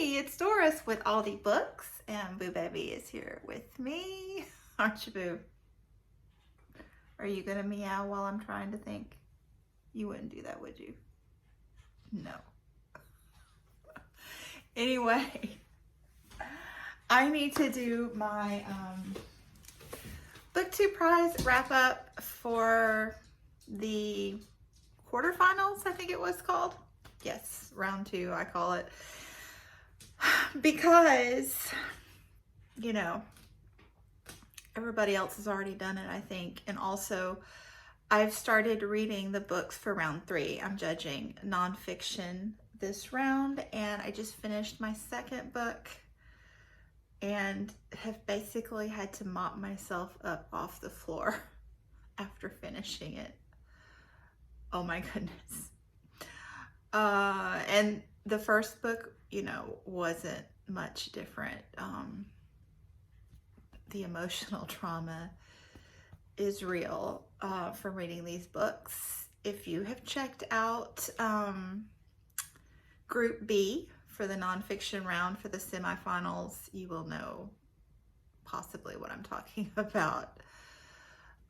Hey, it's Doris with All the Books, and Boo Baby is here with me. Aren't you, Boo? Are you gonna meow while I'm trying to think? You wouldn't do that, would you? No. Anyway, I need to do my BookTube prize wrap up for the quarterfinals, I think it was called. Yes, round 2, I call it. Because, you know, everybody else has already done it, I think. And also, I've started reading the books for round 3. I'm judging nonfiction this round, and I just finished my second book and have basically had to mop myself up off the floor after finishing it. Oh my goodness. And the first book, you know, wasn't much different. The emotional trauma is real from reading these books. If you have checked out Group B for the nonfiction round for the semifinals, you will know possibly what I'm talking about.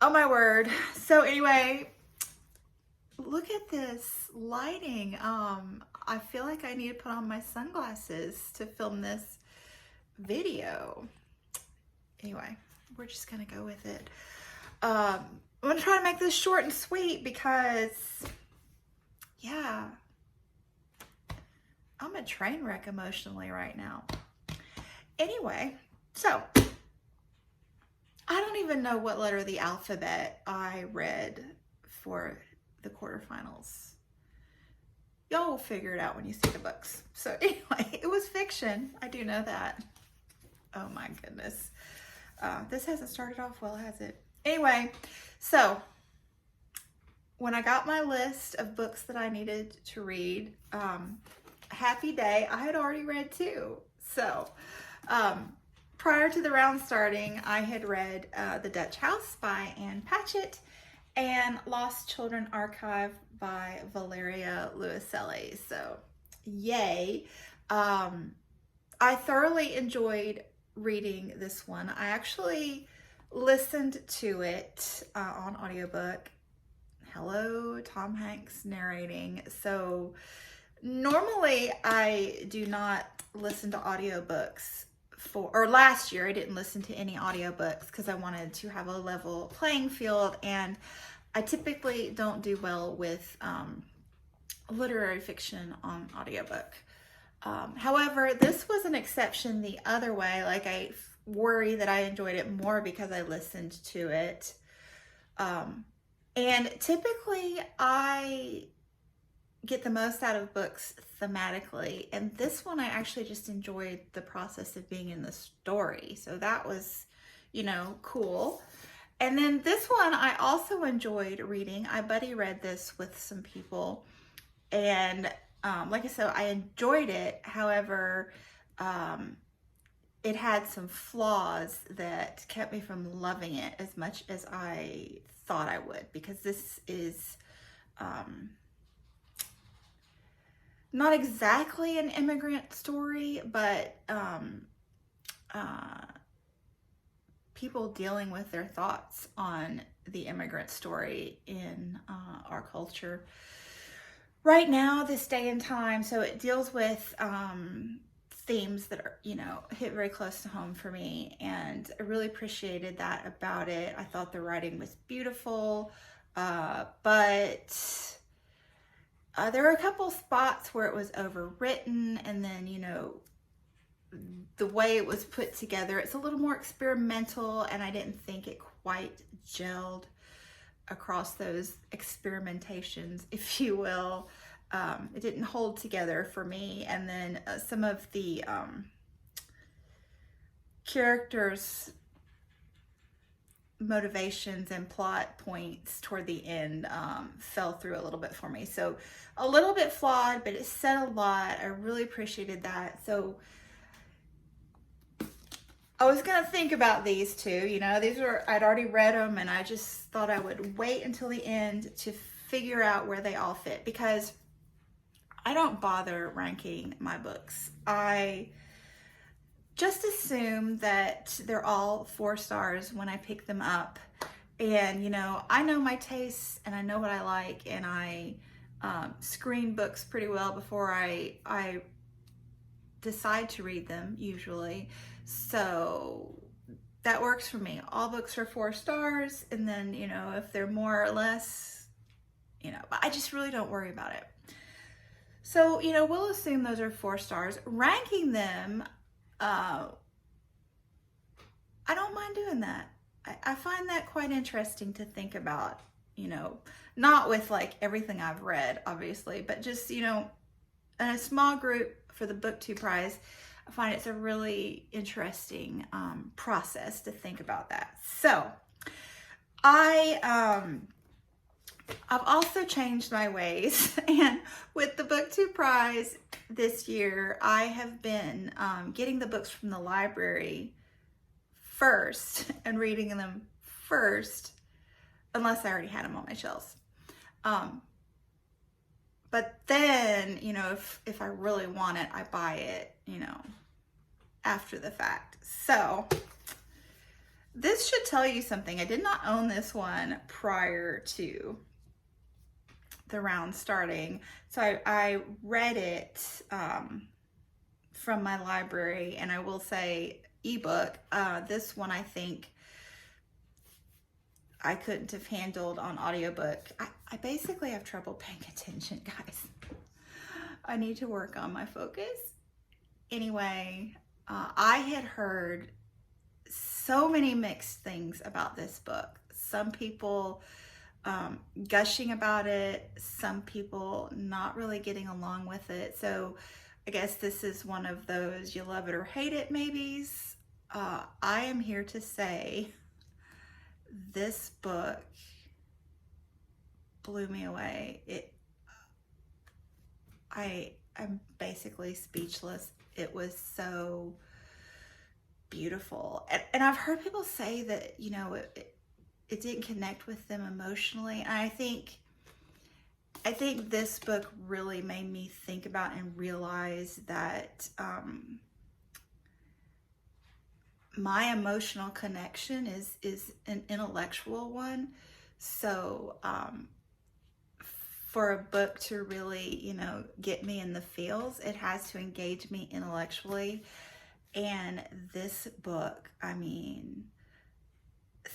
Oh my word. So anyway, look at this lighting. I feel like I need to put on my sunglasses to film this video. Anyway, we're just gonna go with it. I'm gonna try to make this short and sweet because, yeah, I'm a train wreck emotionally right now. Anyway, so I don't even know what letter of the alphabet I read for the quarterfinals. Y'all will figure it out when you see the books. So anyway, it was fiction. I do know that. Oh my goodness. This hasn't started off well, has it? Anyway, so when I got my list of books that I needed to read, happy day, I had already read 2. So prior to the round starting, I had read The Dutch House by Anne Patchett and Lost Children Archive by Valeria Luiselli. So yay. I thoroughly enjoyed reading this one. I actually listened to it on audiobook. Hello, Tom Hanks narrating. So normally I do not listen to audiobooks or last year I didn't listen to any audiobooks because I wanted to have a level playing field, and I typically don't do well with literary fiction on audiobook. However, this was an exception the other way. Like, I worry that I enjoyed it more because I listened to it. And typically I get the most out of books thematically, and this one I actually just enjoyed the process of being in the story. So that was, you know, cool. And then this one I also enjoyed reading. I buddy read this with some people, and like I said, I enjoyed it. However, it had some flaws that kept me from loving it as much as I thought I would, because this is not exactly an immigrant story, but people dealing with their thoughts on the immigrant story in our culture right now, this day and time. So it deals with themes that are, you know, hit very close to home for me, and I really appreciated that about it. I thought the writing was beautiful, but there were a couple spots where it was overwritten, and then, you know, the way it was put together, it's a little more experimental, and I didn't think it quite gelled across those experimentations, if you will. It didn't hold together for me. And then some of the characters' motivations and plot points toward the end fell through a little bit for me. So a little bit flawed, but it said a lot. I really appreciated that. So I was gonna think about these two, you know, I'd already read them, and I just thought I would wait until the end to figure out where they all fit, because I don't bother ranking my books. I just assume that they're all 4 stars when I pick them up. And, you know, I know my tastes and I know what I like, and I screen books pretty well before I decide to read them, usually. So that works for me. All books are 4 stars, and then, you know, if they're more or less, you know, but I just really don't worry about it. So, you know, we'll assume those are 4 stars. Ranking them, I don't mind doing that. I find that quite interesting to think about, you know, not with like everything I've read, obviously, but just, you know, in a small group for the BookTube prize. I find it's a really interesting process to think about that. So I've also changed my ways, and with the BookTube prize this year, I have been getting the books from the library first and reading them first, unless I already had them on my shelves. But then, you know, if I really want it, I buy it, you know, after the fact. So this should tell you something. I did not own this one prior to the round starting. So I read it from my library, and I will say ebook. This one I think I couldn't have handled on audiobook. I basically have trouble paying attention, guys. I need to work on my focus. Anyway, I had heard so many mixed things about this book. Some people gushing about it, some people not really getting along with it. So I guess this is one of those you love it or hate it maybes. I am here to say this book blew me away. I'm basically speechless. It was so beautiful. And I've heard people say that, you know, it didn't connect with them emotionally. And I think this book really made me think about and realize that my emotional connection is an intellectual one. So for a book to really, you know, get me in the feels, it has to engage me intellectually. And this book, I mean,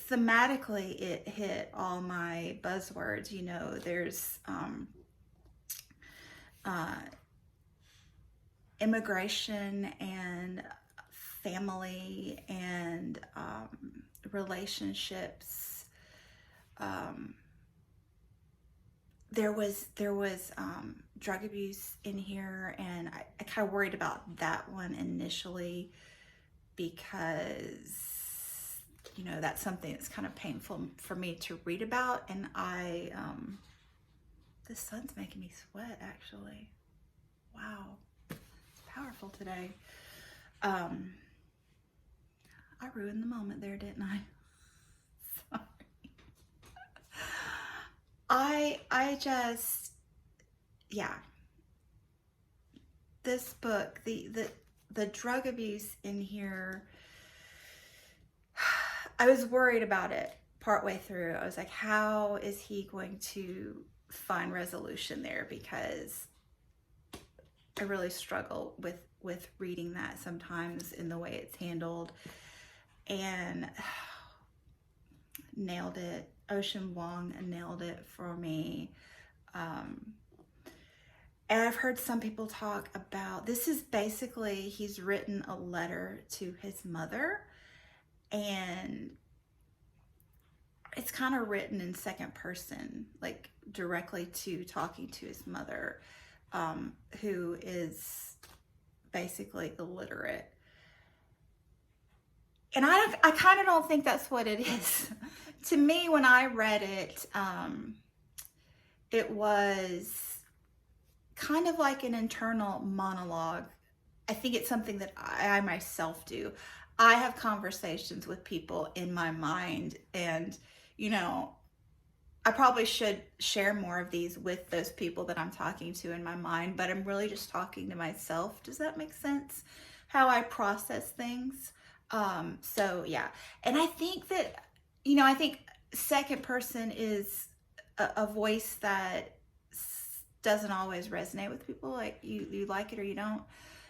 thematically, it hit all my buzzwords. You know, there's immigration and family and relationships. There was drug abuse in here, and I kind of worried about that one initially because, you know, that's something that's kind of painful for me to read about. And the sun's making me sweat, actually. Wow, it's powerful today. I ruined the moment there, didn't I? I just, yeah, this book, the drug abuse in here, I was worried about it partway through. I was like, how is he going to find resolution there? Because I really struggle with reading that sometimes in the way it's handled. And nailed it. Ocean Vuong nailed it for me. And I've heard some people talk about, this is basically, he's written a letter to his mother, and it's kind of written in second person, like directly to talking to his mother, who is basically illiterate. And I kind of don't think that's what it is. To me, when I read it, it was kind of like an internal monologue. I think it's something that I myself do. I have conversations with people in my mind, and, you know, I probably should share more of these with those people that I'm talking to in my mind, but I'm really just talking to myself. Does that make sense? How I process things. So yeah. And I think that, I think second person is a voice that doesn't always resonate with people. Like you like it or you don't.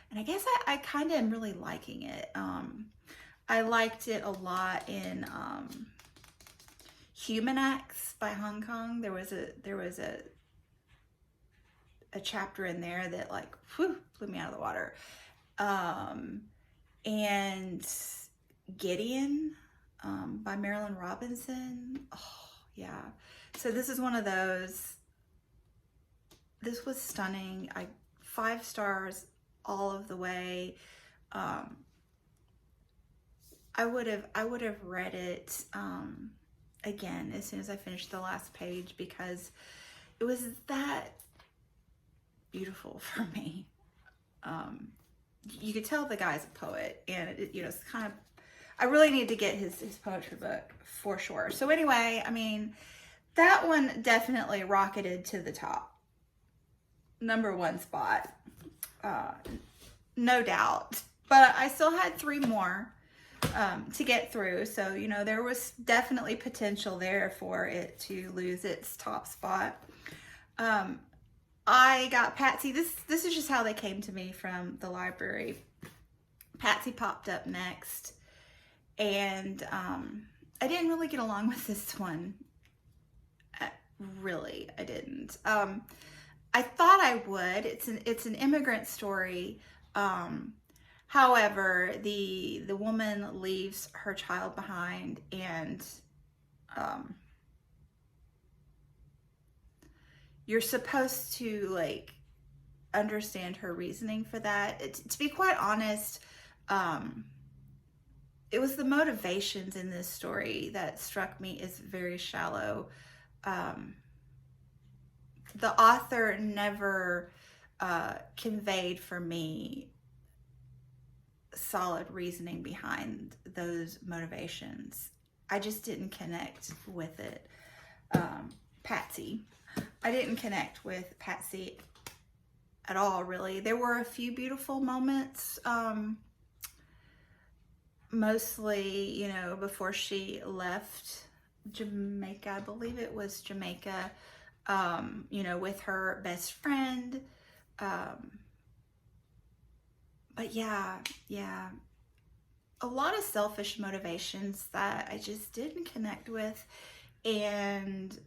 And I guess I kind of am really liking it. I liked it a lot in Human Acts by Hong Kong. There was a chapter in there that like blew me out of the water. And Gideon by Marilyn Robinson. Oh yeah. So this is one of those. This was stunning. 5 stars all of the way. I would have read it again as soon as I finished the last page because it was that beautiful for me. You could tell the guy's a poet, and it's kind of, I really need to get his poetry book for sure. So anyway, I mean, that one definitely rocketed to the top. #1 spot, no doubt. But I still had 3 more to get through. So, there was definitely potential there for it to lose its top spot. I got Patsy. This is just how they came to me from the library. Patsy popped up next. And I didn't really get along with this one. Really, I didn't. I thought I would. It's an immigrant story. However, the woman leaves her child behind, and you're supposed to like understand her reasoning for that. To be quite honest, it was the motivations in this story that struck me as very shallow. The author never conveyed for me solid reasoning behind those motivations. I just didn't connect with it. Patsy. I didn't connect with Patsy at all, really. There were a few beautiful moments, mostly, before she left Jamaica. I believe it was Jamaica, with her best friend. But yeah, a lot of selfish motivations that I just didn't connect with. And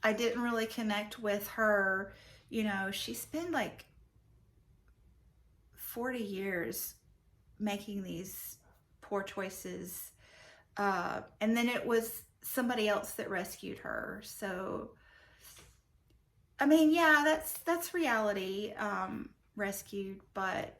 I didn't really connect with her. She spent like 40 years making these poor choices. And then it was somebody else that rescued her. So, I mean, yeah, that's reality, rescued. But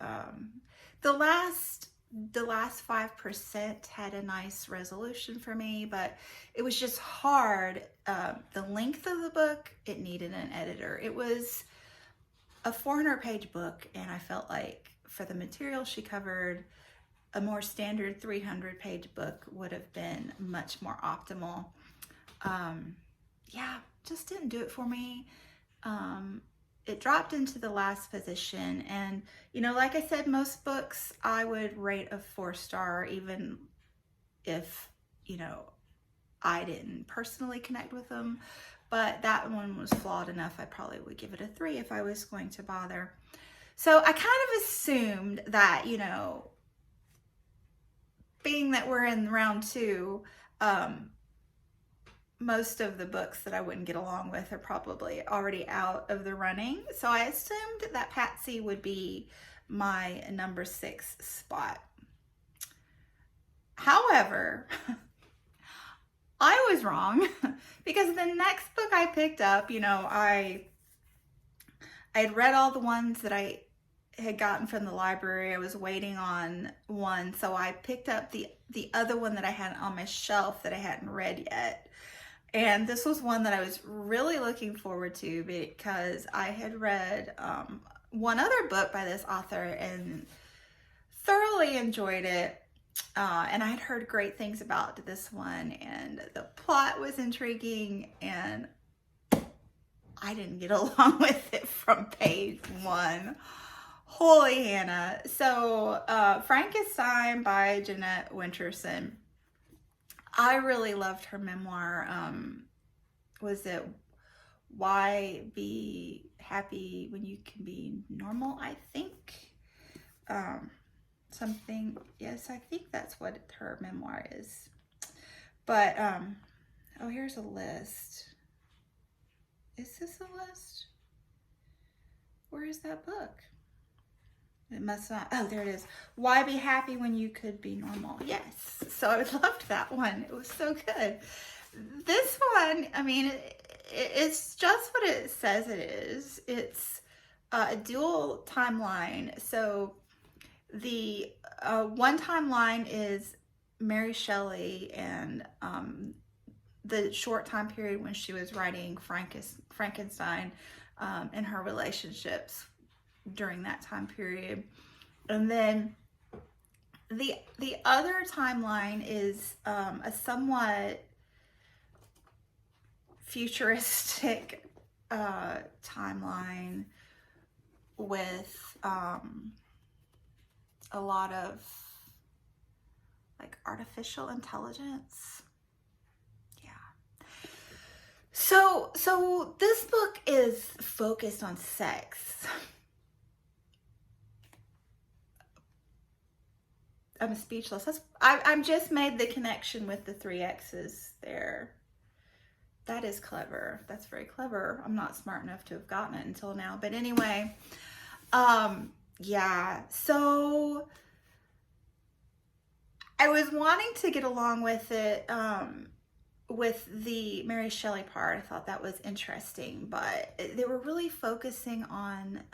the last 5% had a nice resolution for me, but it was just hard. The length of the book, it needed an editor. It was a 400-page book, and I felt like for the material she covered, a more standard 300-page book would have been much more optimal. Yeah, just didn't do it for me. It dropped into the last position, and like I said, most books I would rate a 4-star, even if I didn't personally connect with them. But that one was flawed enough. I probably would give it a 3 if I was going to bother. So I kind of assumed that, being that we're in round 2, most of the books that I wouldn't get along with are probably already out of the running. So I assumed that Patsy would be my number 6 spot. However, I was wrong because the next book I picked up, I had read all the ones that I had gotten from the library. I was waiting on one, so I picked up the other one that I had on my shelf that I hadn't read yet. And this was one that I was really looking forward to because I had read one other book by this author and thoroughly enjoyed it. And I had heard great things about this one, and the plot was intriguing, and I didn't get along with it from page one. Holy Hannah. So, Frankenstein by Jeanette Winterson. I really loved her memoir. Was it Why Be Happy When You Can Be Normal, I think? Something, yes, I think that's what her memoir is. But, oh, here's a list. Is this a list? Where is that book? It must not. Oh, there it is. Why Be Happy When You Could Be Normal? Yes. So I loved that one. It was so good. This one, I mean, it's just what it says it is. It's a dual timeline. So the one timeline is Mary Shelley and the short time period when she was writing Frankenstein and her relationships during that time period. And then the other timeline is a somewhat futuristic timeline with a lot of like artificial intelligence. Yeah. So this book is focused on sex. I'm speechless. I'm just made the connection with the 3 X's there. That is clever. That's very clever. I'm not smart enough to have gotten it until now. But anyway, yeah. So I was wanting to get along with it, with the Mary Shelley part. I thought that was interesting, but they were really focusing on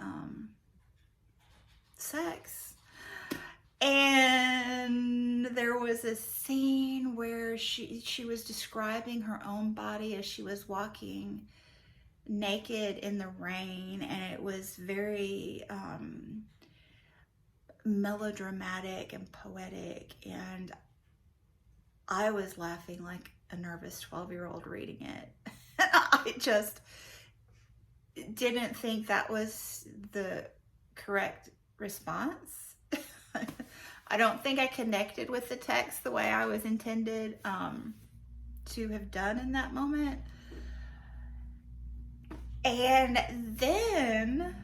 sex. And there was a scene where she was describing her own body as she was walking naked in the rain, and it was very melodramatic and poetic, and I was laughing like a nervous 12-year-old reading it. I just didn't think that was the correct response. I don't think I connected with the text the way I was intended to have done in that moment. And then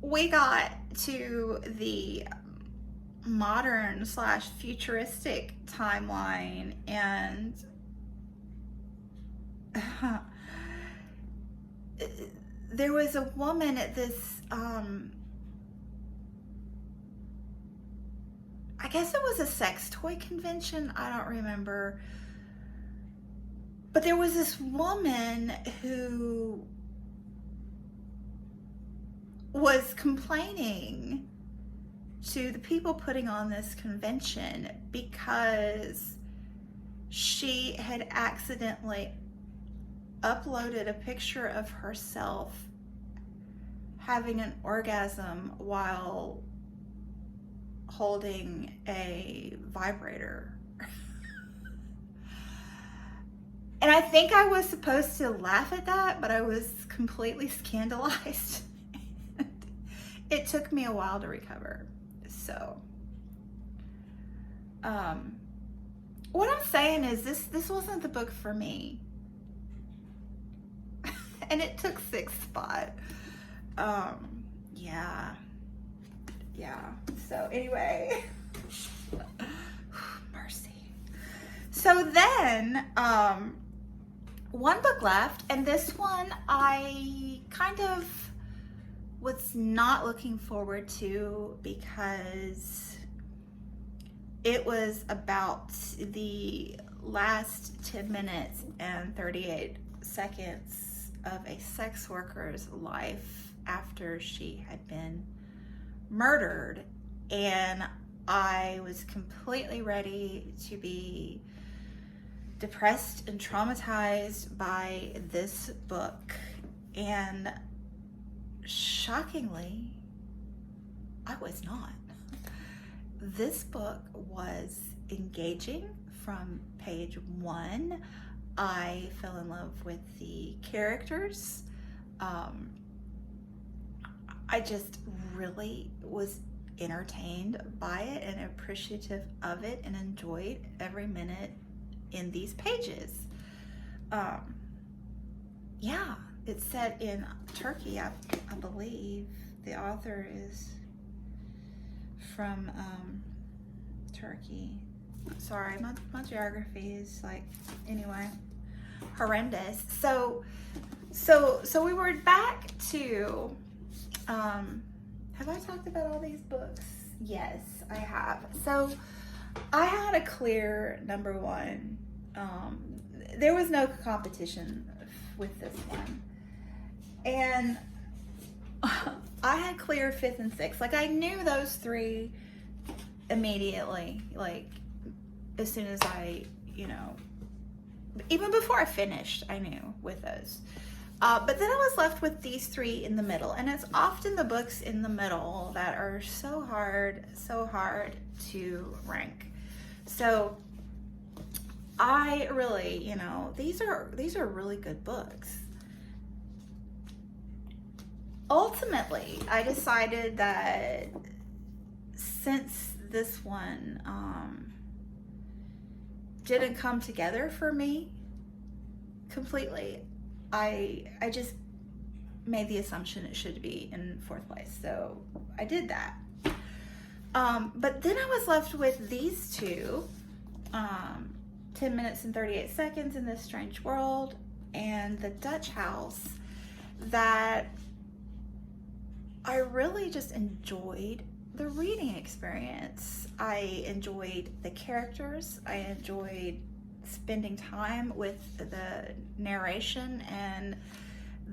we got to the modern / futuristic timeline, and there was a woman at this I guess it was a sex toy convention. I don't remember. But there was this woman who was complaining to the people putting on this convention because she had accidentally uploaded a picture of herself having an orgasm while holding a vibrator. And I think I was supposed to laugh at that, but I was completely scandalized. It took me a while to recover. So, what I'm saying is this wasn't the book for me. And it took 6th spot. Yeah. So anyway, mercy. So then, one book left, and this one I kind of was not looking forward to because it was about the last 10 minutes and 38 seconds of a sex worker's life after she had been murdered, and I was completely ready to be depressed and traumatized by this book, and shockingly, I was not. this book was engaging from page 1. I fell in love with the characters. I just really was entertained by it and appreciative of it and enjoyed every minute in these pages. Yeah, it's set in Turkey, I believe. The author is from Turkey. Sorry, my geography is like, anyway, horrendous. So we were back to, have I talked about all these books? Yes, I have. So I had a clear number 1. There was no competition with this one. And I had clear 5th and 6th. Like, I knew those 3 immediately, like as soon as I, even before I finished, I knew with those. But then I was left with these 3 in the middle, and it's often the books in the middle that are so hard to rank. So I really, these are really good books. Ultimately, I decided that since this one didn't come together for me completely, I just made the assumption it should be in 4th place. So I did that. But then I was left with these 2, 10 minutes and 38 seconds in This Strange World and The Dutch House, that I really just enjoyed the reading experience. I enjoyed the characters. I enjoyed spending time with the narration and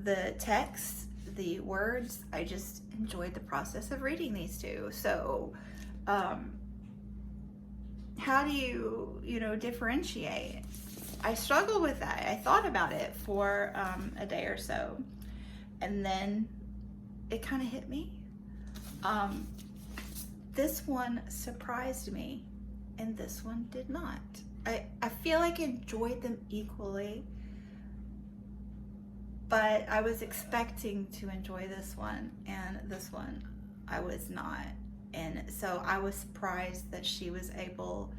the text, the words. I just enjoyed the process of reading these 2. So how do you, differentiate? I struggled with that. I thought about it for a day or so, and then it kind of hit me. This one surprised me, and this one did not. I feel like I enjoyed them equally, but I was expecting to enjoy this one, and this one I was not. And so I was surprised that she was able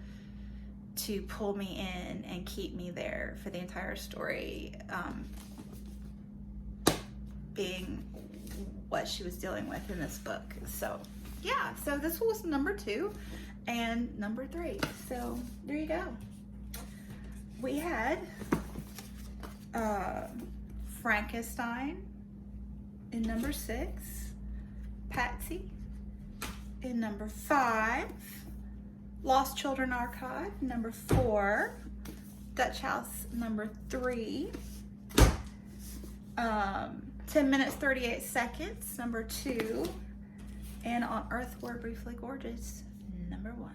to pull me in and keep me there for the entire story, being what she was dealing with in this book. So yeah, so this was number 2 and number 3. So there you go. We had Frankenstein in number 6, Patsy in number 5, Lost Children Archive number 4, Dutch House number 3, 10 minutes 38 seconds number 2, and On Earth We're Briefly Gorgeous number 1.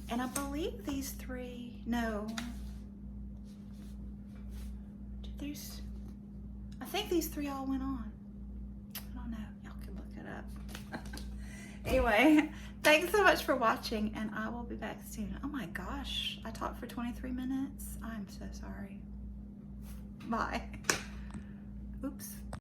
And I believe these 3, no, I think these 3 all went on. I don't know, y'all can look it up. Anyway, thanks so much for watching, and I will be back soon. Oh my gosh, I talked for 23 minutes. I'm so sorry. Bye. Oops.